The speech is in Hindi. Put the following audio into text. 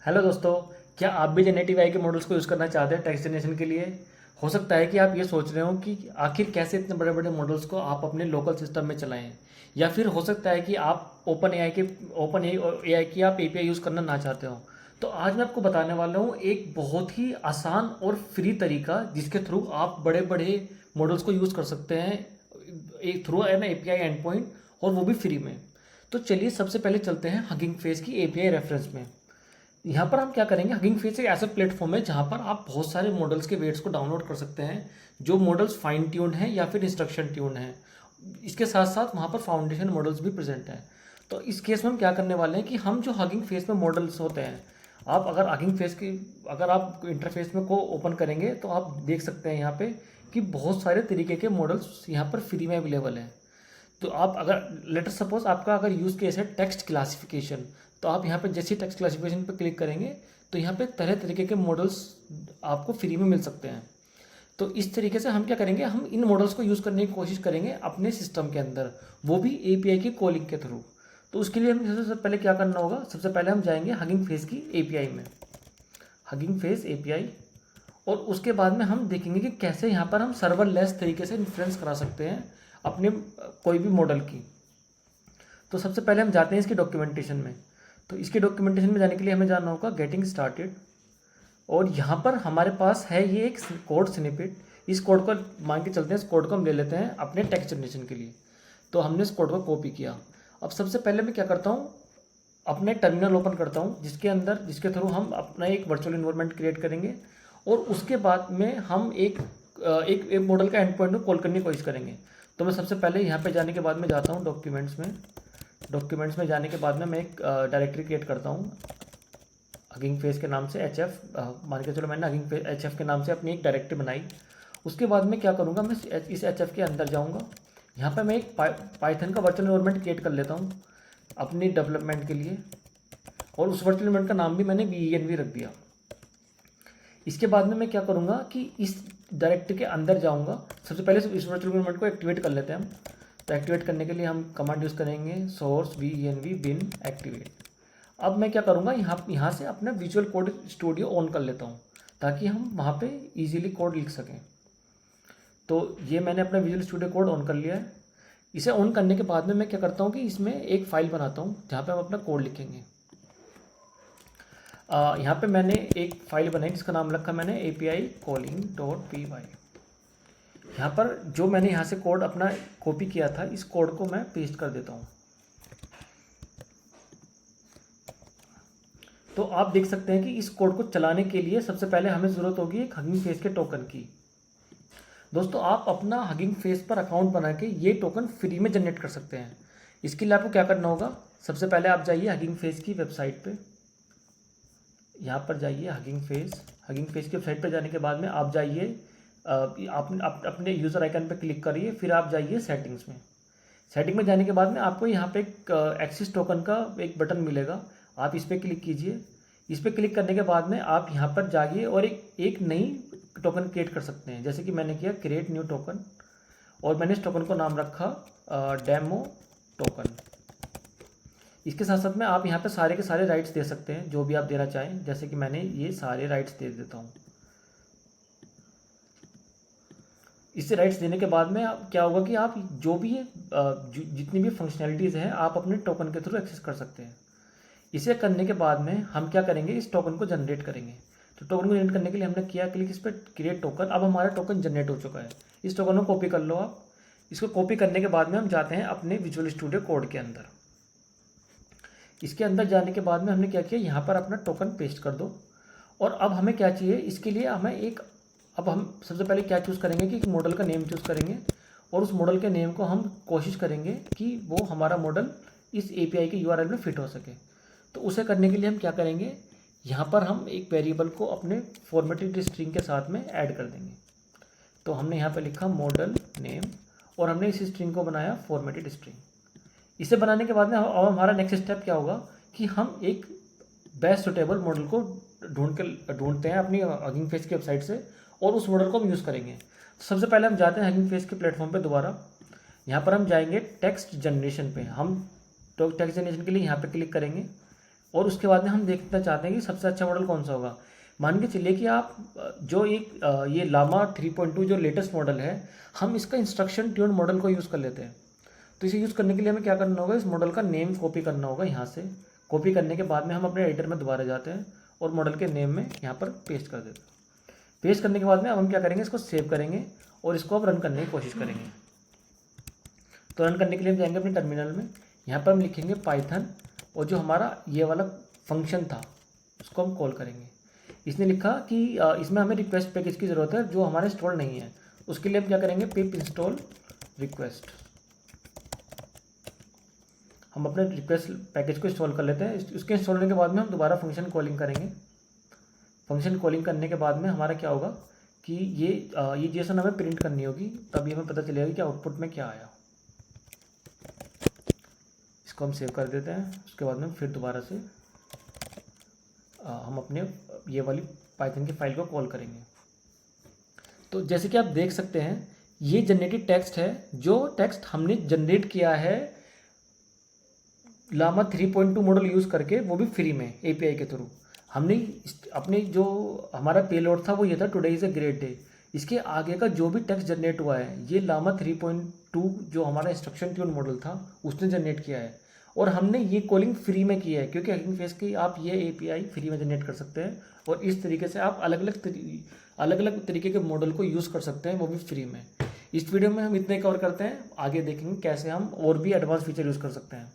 हेलो दोस्तों। क्या आप भी जेनेटिव आई के मॉडल्स को यूज़ करना चाहते हैं टेक्स्ट जनरेशन के लिए? हो सकता है कि आप ये सोच रहे हो कि आखिर कैसे इतने बड़े बड़े मॉडल्स को आप अपने लोकल सिस्टम में चलाएं, या फिर हो सकता है कि आप ओपन एआई की आप एपीआई यूज़ करना ना चाहते हो। तो आज मैं आपको बताने वाला हूँ एक बहुत ही आसान और फ्री तरीका जिसके थ्रू आप बड़े बड़े मॉडल्स को यूज़ कर सकते हैं, एक through an API and point, और वो भी फ्री में। तो चलिए सबसे पहले चलते हैं हगिंग फेस की एपीआई रेफरेंस में। यहाँ पर हम क्या करेंगे, हगिंग फेस एक ऐसा प्लेटफॉर्म है जहाँ पर आप बहुत सारे मॉडल्स के वेट्स को डाउनलोड कर सकते हैं, जो मॉडल्स फाइन ट्यून्ड हैं या फिर इंस्ट्रक्शन ट्यून्ड हैं। इसके साथ साथ वहाँ पर फाउंडेशन मॉडल्स भी प्रेजेंट हैं। तो इस केस में हम क्या करने वाले हैं कि हम जो हगिंग फेस में मॉडल्स होते हैं, आप अगर हगिंग फेस की अगर आप इंटरफेस में को ओपन करेंगे तो आप देख सकते हैं यहाँ पे कि बहुत सारे तरीके के मॉडल्स यहाँ पर फ्री में अवेलेबल हैं। तो आप अगर लेटर सपोज आपका अगर यूज़ केस है टेक्स्ट क्लासिफिकेशन, तो आप यहाँ पे जैसे टेक्स्ट क्लासिफिकेशन पर क्लिक करेंगे तो यहाँ पे तरह तरीके के मॉडल्स आपको फ्री में मिल सकते हैं। तो इस तरीके से हम क्या करेंगे, हम इन मॉडल्स को यूज़ करने की कोशिश करेंगे अपने सिस्टम के अंदर, वो भी एपीआई की कॉलिंग के थ्रू। तो उसके लिए हमें सबसे पहले क्या करना होगा, सबसे पहले हम जाएंगे हगिंग फेस की एपीआई में, हगिंग फेस एपीआई। और उसके बाद में हम देखेंगे कि कैसे यहाँ पर हम सर्वरलेस तरीके से इन्फ्लुएंस करा सकते हैं अपने कोई भी मॉडल की। तो सबसे पहले हम जाते हैं इसकी डॉक्यूमेंटेशन में। तो इसके डॉक्यूमेंटेशन में जाने के लिए हमें जाना होगा गेटिंग स्टार्टेड, और यहाँ पर हमारे पास है ये एक कोड स्निपेट। इस कोड को मान के चलते हैं, इस कोड को हम ले लेते हैं अपने टेक्स्ट जनरेशन के लिए। तो हमने इस कोड को कॉपी किया। अब सबसे पहले मैं क्या करता हूँ, अपने टर्मिनल ओपन करता हूँ जिसके थ्रू हम अपना एक वर्चुअल इन्वायरमेंट क्रिएट करेंगे, और उसके बाद में हम एक मॉडल का एंड पॉइंट को कॉल करने की कोशिश करेंगे। तो मैं सबसे पहले यहाँ पे जाने के बाद में जाता हूँ डॉक्यूमेंट्स में जाने के बाद में मैं एक डायरेक्टरी क्रिएट करता हूँ हगिंग फेस के नाम से एच एफ। मान के चलो मैंने हगिंग फेस एच एफ के नाम से अपनी एक डायरेक्टरी बनाई। उसके बाद में क्या करूँगा, मैं इस एच एफ के अंदर जाऊँगा। यहाँ पर मैं एक पाइथन का वर्चुअल इन्वायरमेंट क्रिएट कर लेता हूँ अपनी डेवलपमेंट के लिए, और उस वर्चुअल इन्वायरमेंट का नाम भी मैंने वीएनवी रख दिया। इसके बाद में मैं क्या करूँगा कि इस डायरेक्टरी के अंदर जाऊँगा। सबसे पहले इस वर्चुअल इन्वायरमेंट को एक्टिवेट कर लेते हैं हम। तो एक्टिवेट करने के लिए हम कमांड यूज़ करेंगे सोर्स वीएनवी बिन एक्टिवेट। अब मैं क्या करूँगा, यहाँ से अपना विजुअल कोड स्टूडियो ऑन कर लेता हूँ, ताकि हम वहाँ पे इजीली कोड लिख सकें। तो ये मैंने अपना विजुअल स्टूडियो कोड ऑन कर लिया है। इसे ऑन करने के बाद में मैं क्या करता हूँ कि इसमें एक फाइल बनाता हूँ जहाँ पे हम अपना कोड लिखेंगे। यहाँ पे मैंने एक फाइल बनाई जिसका नाम रखा मैंने api-calling.py। यहाँ पर जो मैंने यहाँ से कोड अपना कॉपी किया था, इस कोड को मैं पेस्ट कर देता हूँ। तो आप देख सकते हैं कि इस कोड को चलाने के लिए सबसे पहले हमें ज़रूरत होगी एक हगिंग फेस के टोकन की। दोस्तों, आप अपना हगिंग फेस पर अकाउंट बना के ये टोकन फ्री में जनरेट कर सकते हैं। इसके लिए आपको क्या करना होगा, सबसे पहले आप जाइए हगिंग फेस की वेबसाइट पे। यहाँ पर जाइए हगिंग फेस की वेबसाइट पर जाने के बाद में आप जाइए, आप अपने यूज़र आइकन पर क्लिक करिए, फिर आप जाइए सेटिंग्स में। सेटिंग में जाने के बाद में आपको यहाँ पे एक एक्सिस टोकन का एक बटन मिलेगा, आप इस पर क्लिक कीजिए। इस पर क्लिक करने के बाद में आप यहाँ पर जाइए और एक नई टोकन क्रिएट कर सकते हैं, जैसे कि मैंने किया क्रिएट न्यू टोकन, और मैंने इस टोकन को नाम रखा डेमो टोकन। इसके साथ साथ में आप यहाँ पे सारे के सारे राइट्स दे सकते हैं जो भी आप देना चाहें, जैसे कि मैंने ये सारे राइट्स दे देता हूँ। इससे राइट्स देने के बाद में क्या होगा कि आप जो भी है जितनी भी फंक्शनैलिटीज़ हैं आप अपने टोकन के थ्रू एक्सेस कर सकते हैं। इसे करने के बाद में हम क्या करेंगे, इस टोकन को जनरेट करेंगे। तो टोकन को जनरेट करने के लिए हमने किया क्लिक इस पर क्रिएट टोकन। अब हमारा टोकन जनरेट हो चुका है। इस टोकन को कॉपी कर लो आप। इसको कॉपी करने के बाद में हम जाते हैं अपने विजुअल स्टूडियो कोड के अंदर। इसके अंदर जाने के बाद में हमने क्या किया, यहाँ पर अपना टोकन पेस्ट कर दो। और अब हमें क्या चाहिए, इसके लिए हमें अब हम सबसे पहले क्या चूज़ करेंगे कि एक मॉडल का नेम चूज़ करेंगे, और उस मॉडल के नेम को हम कोशिश करेंगे कि वो हमारा मॉडल इस एपीआई के यूआरएल में फिट हो सके। तो उसे करने के लिए हम क्या करेंगे, यहाँ पर हम एक वेरिएबल को अपने फॉर्मेटेड स्ट्रिंग के साथ में ऐड कर देंगे। तो हमने यहाँ पर लिखा मॉडल नेम, और हमने इस स्ट्रिंग को बनाया फॉर्मेटेड स्ट्रिंग। इसे बनाने के बाद में अब हमारा नेक्स्ट स्टेप क्या होगा कि हम एक बेस्ट सुटेबल मॉडल को ढूंढते हैं अपनी हगिंग फेस की वेबसाइट से, और उस मॉडल को हम यूज़ करेंगे। तो सबसे पहले हम जाते हैं हगिंग फेस के प्लेटफॉर्म पे दोबारा। यहाँ पर हम जाएंगे टेक्स्ट जनरेशन पे। हम टेक्स्ट जनरेशन के लिए यहाँ पे क्लिक करेंगे, और उसके बाद में हम देखना चाहते हैं कि सबसे अच्छा मॉडल कौन सा होगा। मान के चलिए कि आप जो ये लामा 3.2 जो लेटेस्ट मॉडल है, हम इसका इंस्ट्रक्शन ट्यून मॉडल को यूज़ कर लेते हैं। तो इसे यूज़ करने के लिए हमें क्या करना होगा, इस मॉडल का नेम कॉपी करना होगा यहाँ से। कॉपी करने के बाद में हम अपने एडिटर में दोबारा जाते हैं और मॉडल के नेम में यहाँ पर पेस्ट कर देते हैं। पेस्ट करने के बाद में अब हम क्या करेंगे, इसको सेव करेंगे और इसको अब रन करने की कोशिश करेंगे। तो रन करने के लिए हम जाएंगे अपने टर्मिनल में, यहाँ पर हम लिखेंगे पाइथन और जो हमारा ये वाला फंक्शन था उसको हम कॉल करेंगे। इसने लिखा कि इसमें हमें रिक्वेस्ट पैकेज की ज़रूरत है जो हमारे इंस्टॉल नहीं है। उसके लिए हम क्या करेंगे, पिप इंस्टॉल रिक्वेस्ट। हम अपने रिक्वेस्ट पैकेज को इंस्टॉल कर लेते हैं। उसके इंस्टॉल होने के बाद में हम दोबारा फंक्शन कॉलिंग करेंगे। फंक्शन कॉलिंग करने के बाद में हमारा क्या होगा कि ये जेसन हमें प्रिंट करनी होगी, तभी हमें पता चलेगा कि आउटपुट में क्या आया। इसको हम सेव कर देते हैं। उसके बाद में फिर दोबारा से हम अपने ये वाली पाइथन की फाइल को कॉल करेंगे। तो जैसे कि आप देख सकते हैं, ये जनरेटेड टेक्स्ट है, जो टेक्स्ट हमने जनरेट किया है लामा 3.2 मॉडल यूज़ करके, वो भी फ्री में एपीआई के थ्रू। हमने अपने जो हमारा पेलोड था वो ये था, today is a great day. इसके आगे का जो भी टेक्स्ट जनरेट हुआ है ये लामा 3.2 जो हमारा इंस्ट्रक्शन ट्यून मॉडल था उसने जनरेट किया है, और हमने ये कॉलिंग फ्री में की है, क्योंकि हगिंग फेस की आप ये एपीआई फ्री में जनरेट कर सकते हैं। और इस तरीके से आप अलग अलग तरीके के मॉडल को यूज़ कर सकते हैं, वो भी फ्री में। इस वीडियो में हम इतने कवर करते हैं, आगे देखेंगे कैसे हम और भी एडवांस फीचर यूज़ कर सकते हैं।